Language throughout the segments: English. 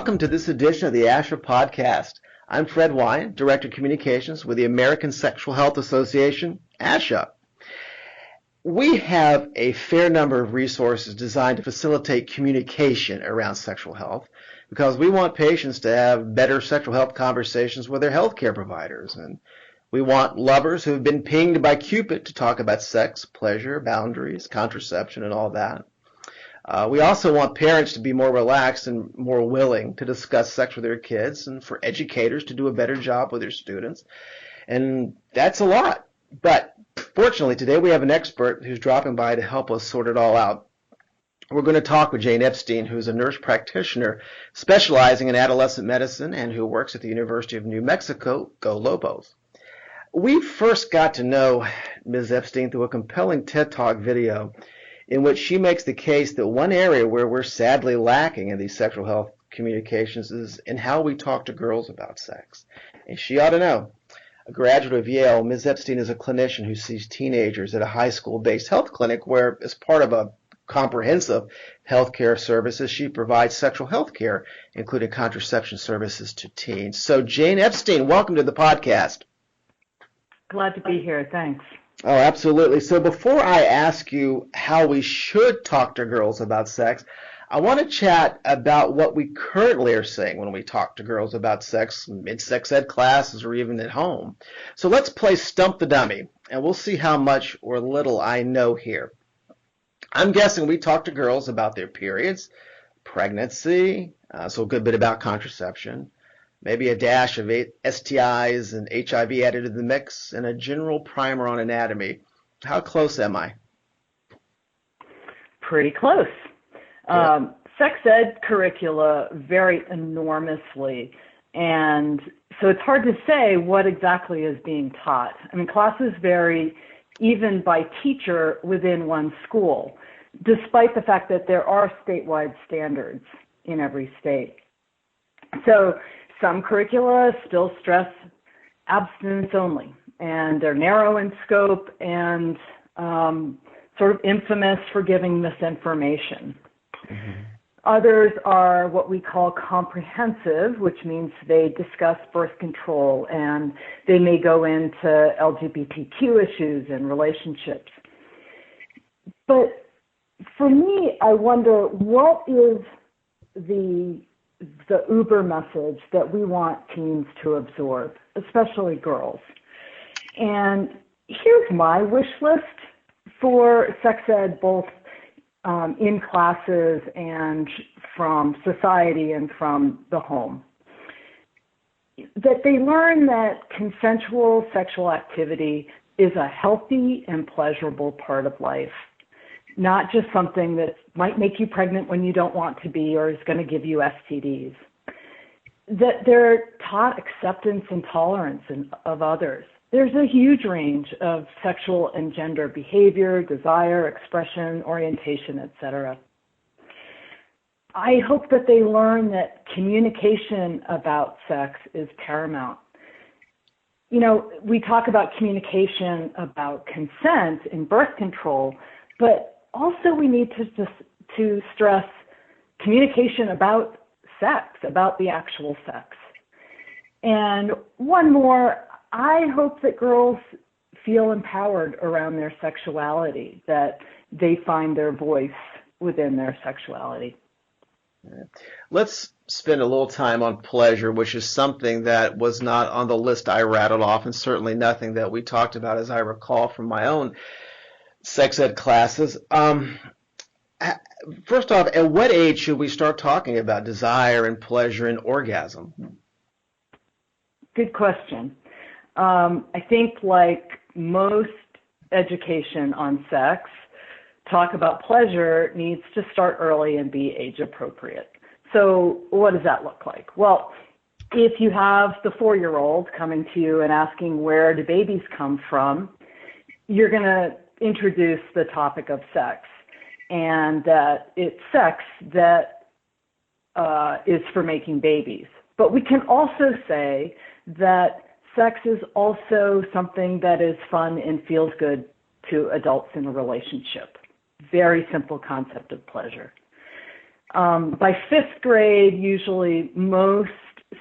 welcome to this edition of the ASHA podcast. I'm Fred Wyan, Director of Communications with the American Sexual Health Association, ASHA. We have a fair number of resources designed to facilitate communication around sexual health because we want patients to have better sexual health conversations with their healthcare providers. And we want lovers who have been pinged by Cupid to talk about sex, pleasure, boundaries, contraception, and all that. We also want parents to be more relaxed and more willing to discuss sex with their kids, and for educators to do a better job with their students. And that's a lot. But fortunately, today we have an expert who's dropping by to help us sort it all out. We're going to talk with Jane Epstein, who's a nurse practitioner specializing in adolescent medicine and who works at the University of New Mexico. Go Lobos. We first got to know Ms. Epstein through a compelling TED Talk video in which she makes the case that one area where we're sadly lacking in these sexual health communications is in how we talk to girls about sex. And she ought to know. A graduate of Yale, Ms. Epstein is a clinician who sees teenagers at a high school-based health clinic where, as part of a comprehensive healthcare services, she provides sexual health care, including contraception services to teens. So, Jane Epstein, welcome to the podcast. Glad to be here. Thanks. Oh, absolutely. So before I ask you how we should talk to girls about sex, I want to chat about what we currently are saying when we talk to girls about sex in sex ed classes or even at home. So let's play Stump the Dummy, and we'll see how much or little I know here. I'm guessing we talk to girls about their periods, pregnancy, so a good bit about contraception, maybe a dash of STIs and HIV added to the mix, and a general primer on anatomy. How close am I? Pretty close. Sex ed curricula vary enormously, and so it's hard to say what exactly is being taught. I mean, classes vary even by teacher within one school, despite the fact that there are statewide standards in every state. So some curricula still stress abstinence only, and they're narrow in scope and sort of infamous for giving misinformation. Mm-hmm. Others are what we call comprehensive, which means they discuss birth control and they may go into LGBTQ issues and relationships. But for me, I wonder, what is the Uber message that we want teens to absorb, especially girls? And here's my wish list for sex ed, both in classes and from society and from the home. That they learn that consensual sexual activity is a healthy and pleasurable part of life, not just something that might make you pregnant when you don't want to be or is going to give you STDs. That they're taught acceptance and tolerance of others. There's a huge range of sexual and gender behavior, desire, expression, orientation, etc. I hope that they learn that communication about sex is paramount. You know, we talk about communication about consent in birth control, but also we need to stress communication about sex, about the actual sex. And one more, I hope that girls feel empowered around their sexuality, that they find their voice within their sexuality. Let's spend a little time on pleasure, which is something that was not on the list I rattled off, and certainly nothing that we talked about, as I recall, from my own sex ed classes. First off, at what age should we start talking about desire and pleasure and orgasm? Good question. I think, like most education on sex, talk about pleasure needs to start early and be age appropriate. So what does that look like? Well, if you have the 4-year-old coming to you and asking where do babies come from, you're going to introduce the topic of sex, and that it's sex that is for making babies. But we can also say that sex is also something that is fun and feels good to adults in a relationship. Very simple concept of pleasure. By fifth grade, usually most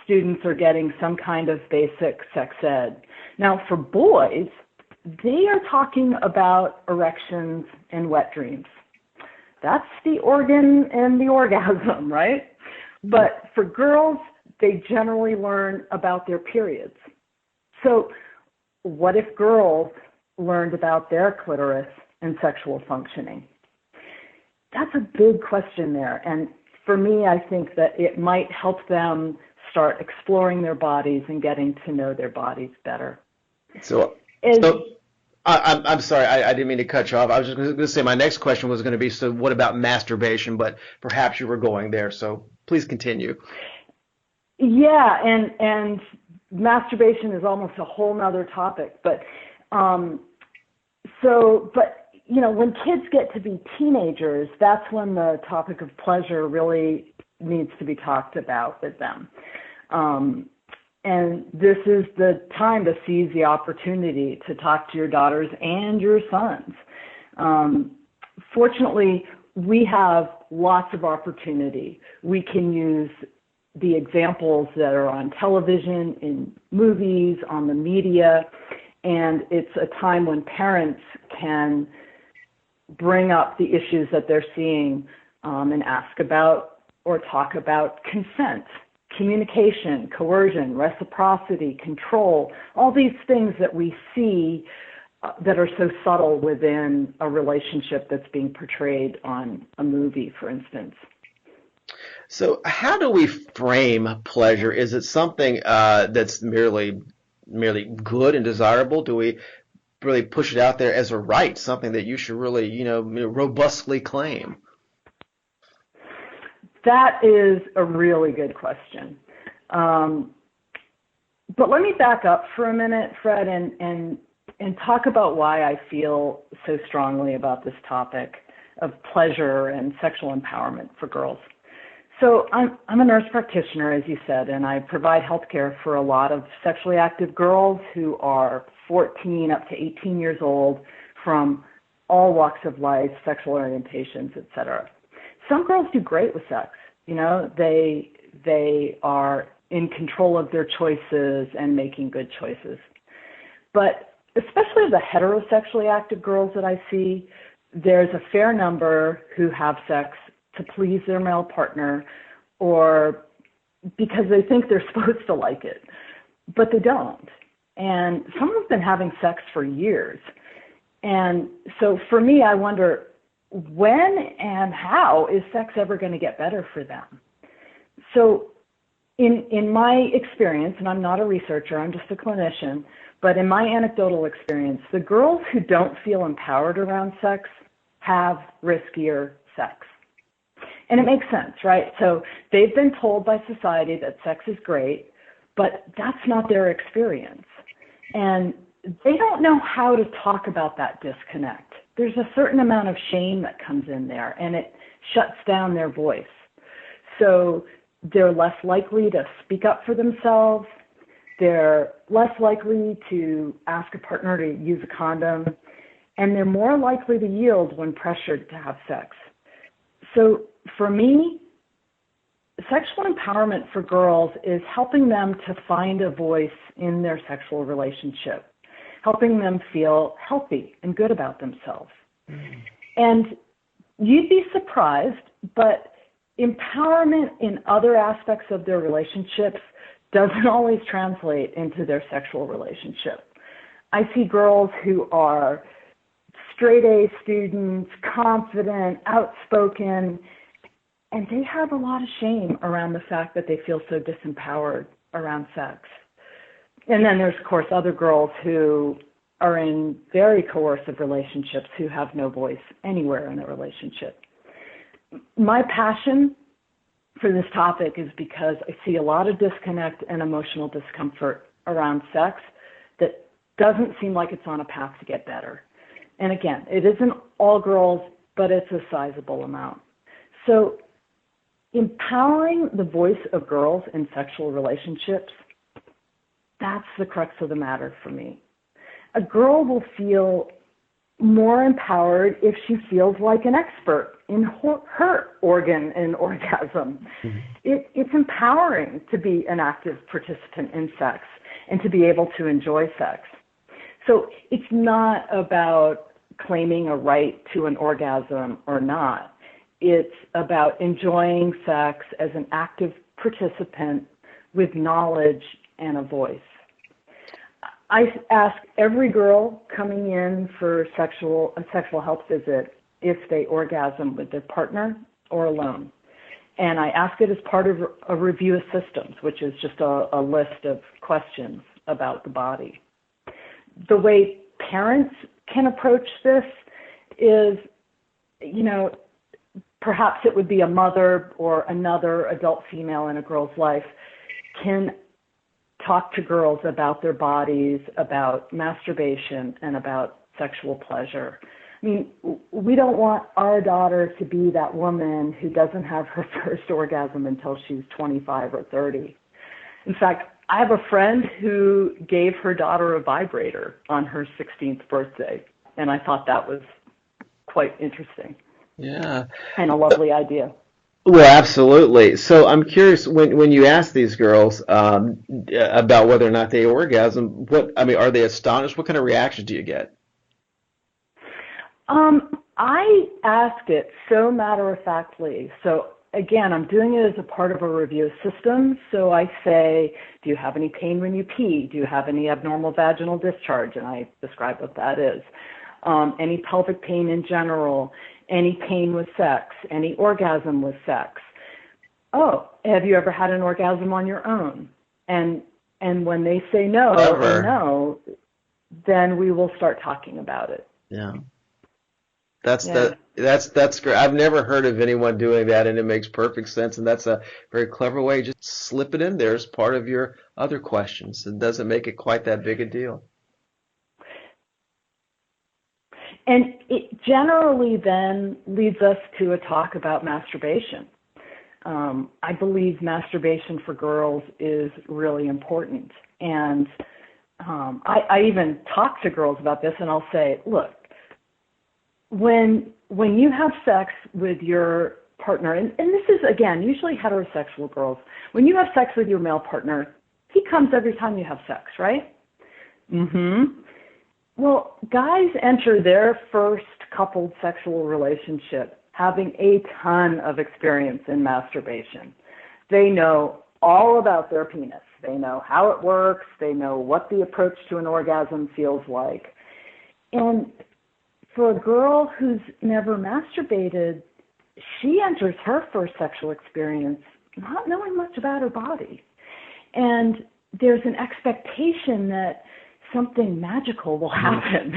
students are getting some kind of basic sex ed. Now, for boys, they are talking about erections and wet dreams. That's the organ and the orgasm, right? But for girls, they generally learn about their periods. So what if girls learned about their clitoris and sexual functioning? That's a big question there. And for me, I think that it might help them start exploring their bodies and getting to know their bodies better. I'm sorry, I didn't mean to cut you off. I was just going to say my next question was going to be, so what about masturbation? But perhaps you were going there, so please continue. Yeah, and masturbation is almost a whole nother topic. But you know, when kids get to be teenagers, that's when the topic of pleasure really needs to be talked about with them. And this is the time to seize the opportunity to talk to your daughters and your sons. Fortunately, we have lots of opportunity. We can use the examples that are on television, in movies, on the media, and it's a time when parents can bring up the issues that they're seeing and ask about or talk about consent, communication, coercion, reciprocity, control, all these things that we see that are so subtle within a relationship that's being portrayed on a movie, for instance. So how do we frame pleasure? Is it something that's merely good and desirable? Do we really push it out there as a right, something that you should really, robustly claim? That is a really good question. But let me back up for a minute, Fred, and talk about why I feel so strongly about this topic of pleasure and sexual empowerment for girls. So I'm a nurse practitioner, as you said, and I provide healthcare for a lot of sexually active girls who are 14 up to 18 years old from all walks of life, sexual orientations, etc. Some girls do great with sex. They are in control of their choices and making good choices. But especially the heterosexually active girls that I see, there's a fair number who have sex to please their male partner or because they think they're supposed to like it, but they don't. And some have been having sex for years. And so for me, I wonder, when and how is sex ever going to get better for them? So in my experience, and I'm not a researcher, I'm just a clinician, but in my anecdotal experience, the girls who don't feel empowered around sex have riskier sex. And it makes sense, right? So they've been told by society that sex is great, but that's not their experience. And they don't know how to talk about that disconnect. There's a certain amount of shame that comes in there, and it shuts down their voice. So they're less likely to speak up for themselves. They're less likely to ask a partner to use a condom, and they're more likely to yield when pressured to have sex. So for me, sexual empowerment for girls is helping them to find a voice in their sexual relationship, helping them feel healthy and good about themselves. And you'd be surprised, but empowerment in other aspects of their relationships doesn't always translate into their sexual relationship. I see girls who are straight A students, confident, outspoken, and they have a lot of shame around the fact that they feel so disempowered around sex. And then there's, of course, other girls who are in very coercive relationships who have no voice anywhere in a relationship. My passion for this topic is because I see a lot of disconnect and emotional discomfort around sex that doesn't seem like it's on a path to get better. And again, it isn't all girls, but it's a sizable amount. So empowering the voice of girls in sexual relationships, that's the crux of the matter for me. A girl will feel more empowered if she feels like an expert in her organ and orgasm. Mm-hmm. It's empowering to be an active participant in sex and to be able to enjoy sex. So it's not about claiming a right to an orgasm or not. It's about enjoying sex as an active participant with knowledge and a voice. I ask every girl coming in for a sexual health visit if they orgasm with their partner or alone. And I ask it as part of a review of systems, which is just a list of questions about the body. The way parents can approach this is, perhaps it would be a mother or another adult female in a girl's life can talk to girls about their bodies, about masturbation, and about sexual pleasure. I mean, we don't want our daughter to be that woman who doesn't have her first orgasm until she's 25 or 30. In fact, I have a friend who gave her daughter a vibrator on her 16th birthday, and I thought that was quite interesting. Yeah. And a lovely idea. Well, absolutely. So I'm curious, when you ask these girls about whether or not they orgasm, are they astonished? What kind of reactions do you get? I asked it so matter-of-factly. So again, I'm doing it as a part of a review system. So I say, do you have any pain when you pee? Do you have any abnormal vaginal discharge? And I describe what that is. Any pelvic pain in general, any pain with sex, any orgasm with sex. Oh, have you ever had an orgasm on your own? And when they say no, or no, then we will start talking about it. Yeah. That's great. I've never heard of anyone doing that, and it makes perfect sense. And that's a very clever way. Just slip it in there as part of your other questions. It doesn't make it quite that big a deal. And it generally then leads us to a talk about masturbation. I believe masturbation for girls is really important. And I even talk to girls about this, and I'll say, look, when you have sex with your partner, and this is, again, usually heterosexual girls, when you have sex with your male partner, he comes every time you have sex, right? Mm-hmm. Well, guys enter their first coupled sexual relationship having a ton of experience in masturbation. They know all about their penis. They know how it works. They know what the approach to an orgasm feels like. And for a girl who's never masturbated, she enters her first sexual experience not knowing much about her body. And there's an expectation that something magical will happen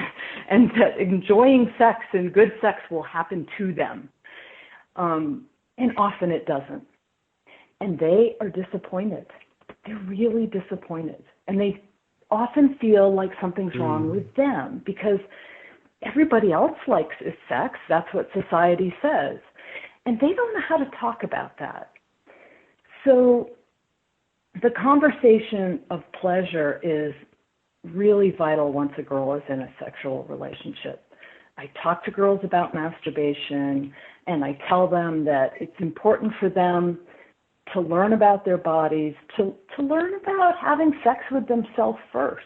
and that enjoying sex and good sex will happen to them. And often it doesn't. And they are disappointed. They're really disappointed. And they often feel like something's wrong with them because everybody else likes is sex. That's what society says. And they don't know how to talk about that. So the conversation of pleasure is really vital once a girl is in a sexual relationship. I talk to girls about masturbation, and I tell them that it's important for them to learn about their bodies, to learn about having sex with themselves first.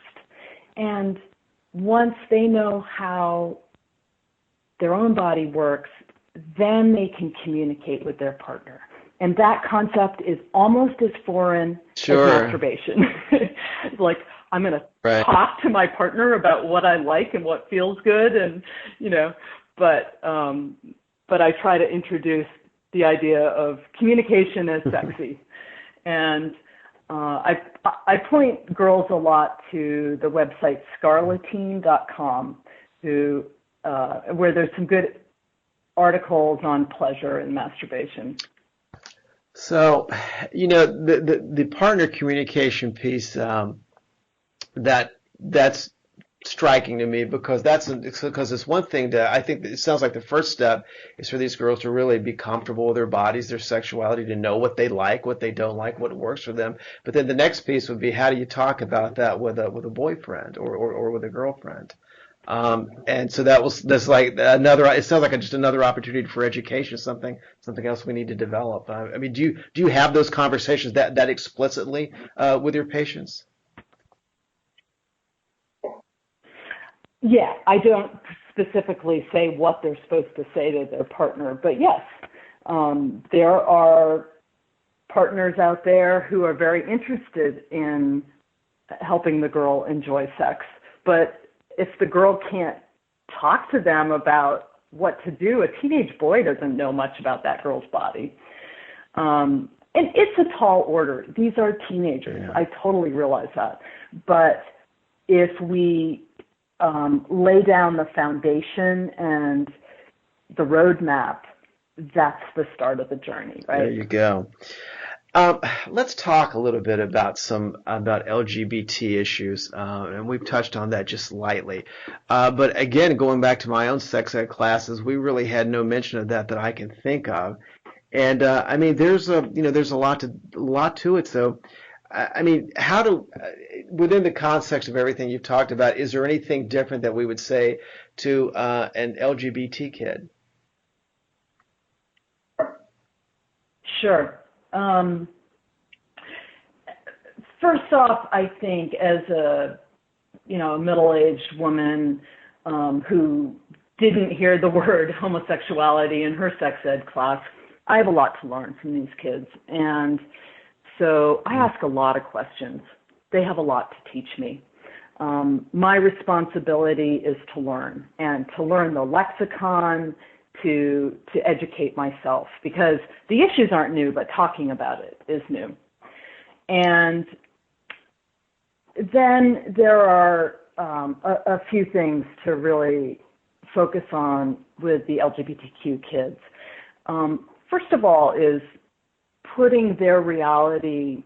And once they know how their own body works, then they can communicate with their partner. And that concept is almost as foreign as masturbation. It's like, I'm going to talk to my partner about what I like and what feels good, and but I try to introduce the idea of communication as sexy, and I point girls a lot to the website scarletine.com, where there's some good articles on pleasure and masturbation. So, the partner communication piece. That's striking to me because it's one thing I think it sounds like the first step is for these girls to really be comfortable with their bodies, their sexuality, to know what they like, what they don't like, what works for them. But then the next piece would be, how do you talk about that with a boyfriend or with a girlfriend? And so that's like another. It sounds like just another opportunity for education, something else we need to develop. I mean, do you have those conversations that explicitly with your patients? Yeah, I don't specifically say what they're supposed to say to their partner, but yes, there are partners out there who are very interested in helping the girl enjoy sex. But if the girl can't talk to them about what to do, a teenage boy doesn't know much about that girl's body. And it's a tall order. These are teenagers. Yeah. I totally realize that. But if we lay down the foundation and the roadmap, that's the start of the journey, right? There you go. Let's talk a little bit about LGBT issues, and we've touched on that just lightly. But again, going back to my own sex ed classes, we really had no mention of that I can think of. And I mean, there's a lot to it. So, I mean, within the context of everything you've talked about, is there anything different that we would say to an LGBT kid? Sure. First off, I think as a middle-aged woman who didn't hear the word homosexuality in her sex ed class, I have a lot to learn from these kids. And so I ask a lot of questions. They have a lot to teach me. My responsibility is to learn, and to learn the lexicon, to educate myself, because the issues aren't new, but talking about it is new. And then there are a few things to really focus on with the LGBTQ kids. First of all is putting their reality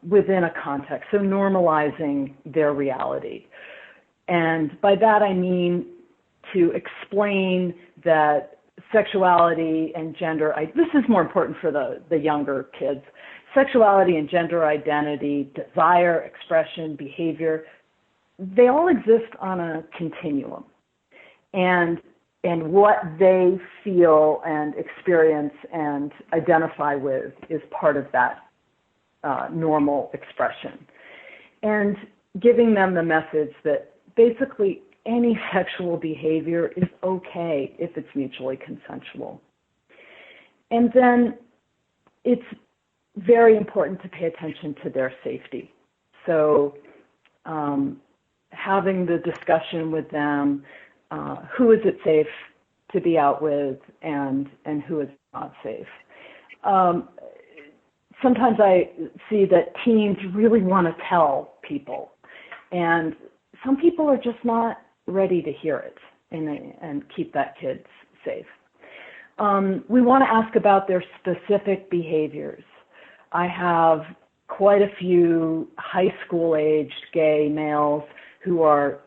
within a context, so normalizing their reality. And by that I mean to explain that sexuality and gender, this is more important for the younger kids, sexuality and gender identity, desire, expression, behavior, they all exist on a continuum. And what they feel and experience and identify with is part of that normal expression. And giving them the message that basically any sexual behavior is okay if it's mutually consensual. And then it's very important to pay attention to their safety. So having the discussion with them, who is it safe to be out with and who is not safe. Sometimes I see that teens really want to tell people, and some people are just not ready to hear it and keep that kid safe. We want to ask about their specific behaviors. I have quite a few high school-aged gay males who are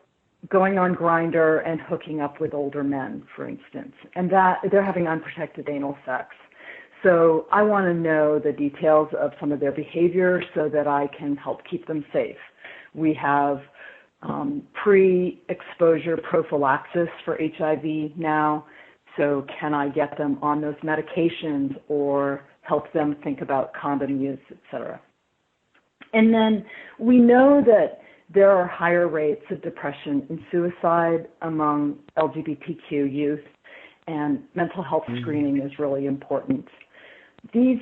going on Grindr and hooking up with older men, for instance, and that they're having unprotected anal sex. So I want to know the details of some of their behavior so that I can help keep them safe. We have pre-exposure prophylaxis for HIV now, so can I get them on those medications or help them think about condom use, et cetera. And then we know that there are higher rates of depression and suicide among LGBTQ youth, and mental health screening is really important. These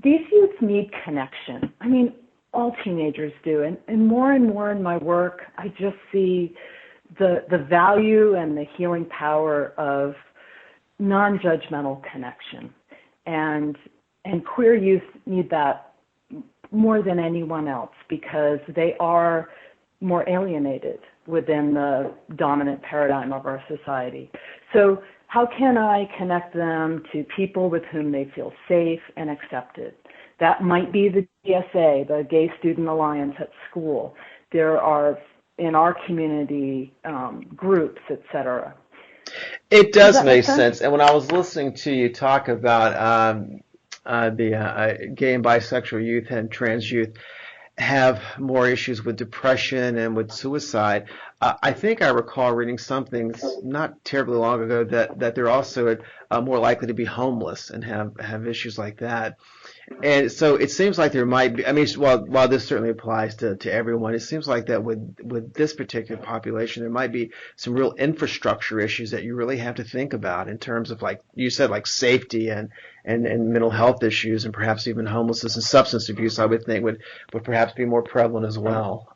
youth need connection. I mean, all teenagers do, and more in my work, I just see the value and the healing power of non-judgmental connection, and queer youth need that more than anyone else because they are more alienated within the dominant paradigm of our society. So how can I connect them to people with whom they feel safe and accepted? That might be the GSA, the Gay Student Alliance at school. There are, in our community, groups, et cetera. It does make sense. And when I was listening to you talk about the gay and bisexual youth and trans youth have more issues with depression and with suicide, I think I recall reading something not terribly long ago that they're also more likely to be homeless and have issues like that. And so it seems like there might be, I mean, while this certainly applies to everyone, it seems like that with this particular population, there might be some real infrastructure issues that you really have to think about in terms of, like you said, like safety and mental health issues, and perhaps even homelessness and substance abuse, I would think would perhaps be more prevalent as well.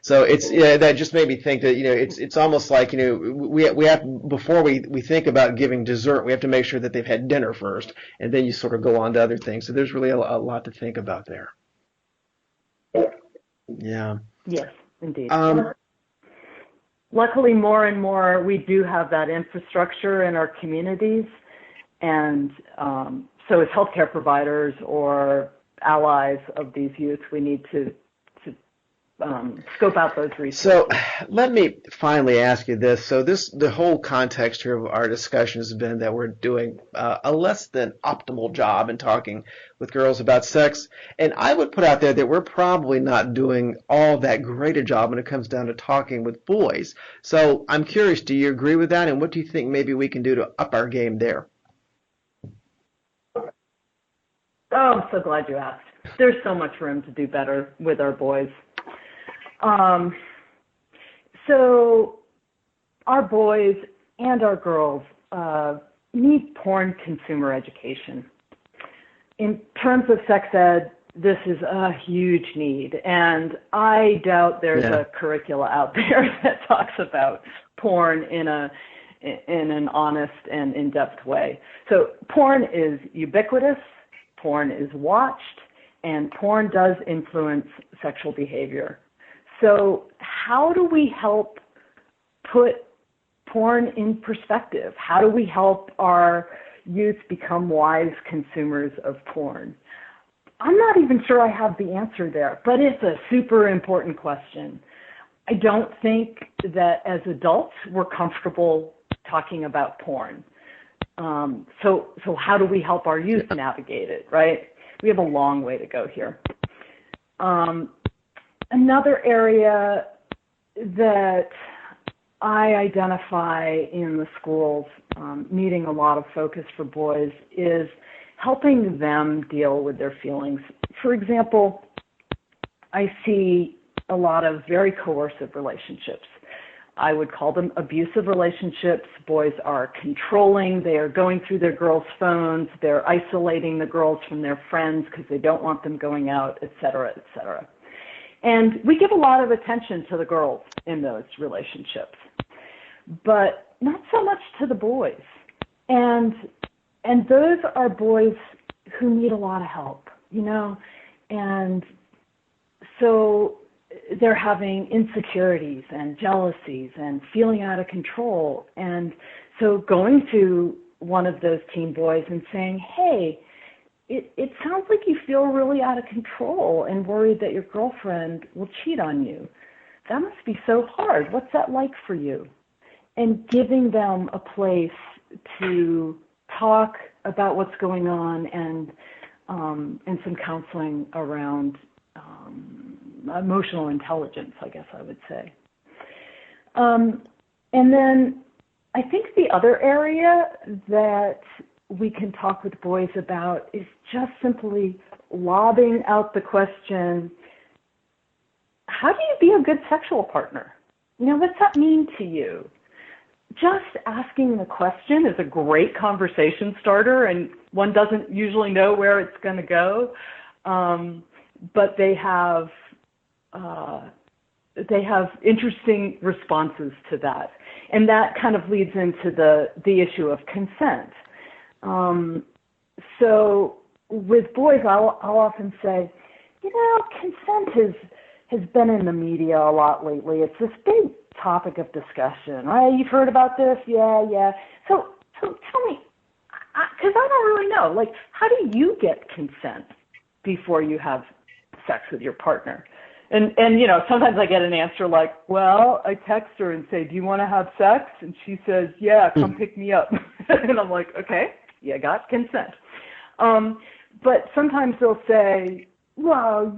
So it's, that just made me think that, it's almost like, we have, before we think about giving dessert, we have to make sure that they've had dinner first, and then you sort of go on to other things. So there's really a lot to think about there. Yeah. Yes, indeed. Luckily, more and more, we do have that infrastructure in our communities. And so as healthcare providers or allies of these youth, we need to scope out those resources. So let me finally ask you this. So the whole context here of our discussion has been that we're doing a less than optimal job in talking with girls about sex. And I would put out there that we're probably not doing all that great a job when it comes down to talking with boys. So I'm curious, do you agree with that? And what do you think maybe we can do to up our game there? Oh, I'm so glad you asked. There's so much room to do better with our boys. So our boys and our girls need porn consumer education. In terms of sex ed, this is a huge need, and I doubt there's a curricula out there that talks about porn in an honest and in-depth way. So porn is ubiquitous, porn is watched, and porn does influence sexual behavior. So how do we help put porn in perspective? How do we help our youth become wise consumers of porn? I'm not even sure I have the answer there, but it's a super important question. I don't think that as adults we're comfortable talking about porn. So how do we help our youth navigate it, right? We have a long way to go here. Another area that I identify in the schools needing a lot of focus for boys is helping them deal with their feelings. For example, I see a lot of very coercive relationships. I would call them abusive relationships. Boys are controlling. They are going through their girls' phones. They're isolating the girls from their friends because they don't want them going out, et cetera, et cetera. And we give a lot of attention to the girls in those relationships, but not so much to the boys. And those are boys who need a lot of help, and so they're having insecurities and jealousies and feeling out of control. And so going to one of those teen boys and saying, hey, it sounds like you feel really out of control and worried that your girlfriend will cheat on you. That must be so hard. What's that like for you? And giving them a place to talk about what's going on and some counseling around emotional intelligence, I guess I would say. And then I think the other area that we can talk with boys about is just simply lobbing out the question, how do you be a good sexual partner? What's that mean to you? Just asking the question is a great conversation starter, and one doesn't usually know where it's going to go, but they have interesting responses to that. And that kind of leads into the issue of consent. So with boys, I'll often say, consent has been in the media a lot lately. It's this big topic of discussion, right? You've heard about this? Yeah. So tell me, because I don't really know, how do you get consent before you have sex with your partner? And sometimes I get an answer like, well, I text her and say, do you want to have sex? And she says, yeah, come pick me up. And I'm like, okay, you got consent. But sometimes they'll say, well,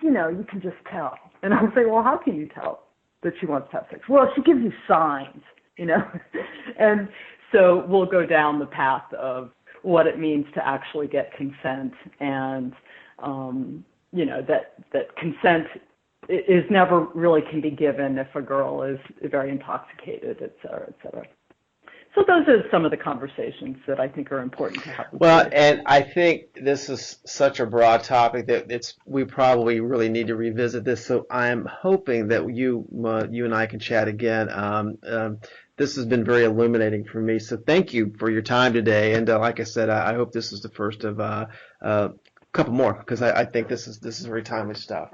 you can just tell. And I'll say, well, how can you tell? that she wants to have sex? Well, she gives you signs, and so we'll go down the path of what it means to actually get consent, and that consent is never really can be given if a girl is very intoxicated, et cetera, et cetera. So those are some of the conversations that I think are important to have. Well, and I think this is such a broad topic that we probably really need to revisit this. So I'm hoping that you and I can chat again. This has been very illuminating for me. So thank you for your time today. And like I said, I hope this is the first of a couple more, because I think this is very timely stuff.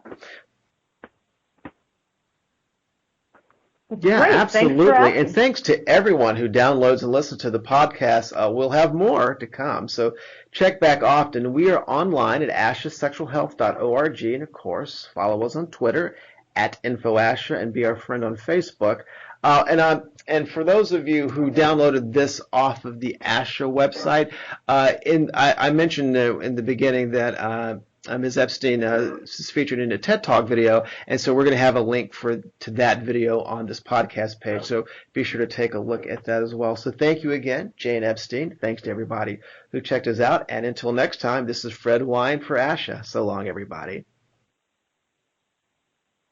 Yeah, great. absolutely. And thanks to everyone who downloads and listens to the podcast. We'll have more to come. So check back often. We are online at ashasexualhealth.org. And, of course, follow us on Twitter @InfoASHA and be our friend on Facebook. And for those of you who downloaded this off of the ASHA website, I mentioned in the beginning that Ms. Epstein is featured in a TED Talk video, and so we're going to have a link to that video on this podcast page. So be sure to take a look at that as well. So thank you again, Jane Epstein. Thanks to everybody who checked us out. And until next time, this is Fred Wine for ASHA. So long, everybody.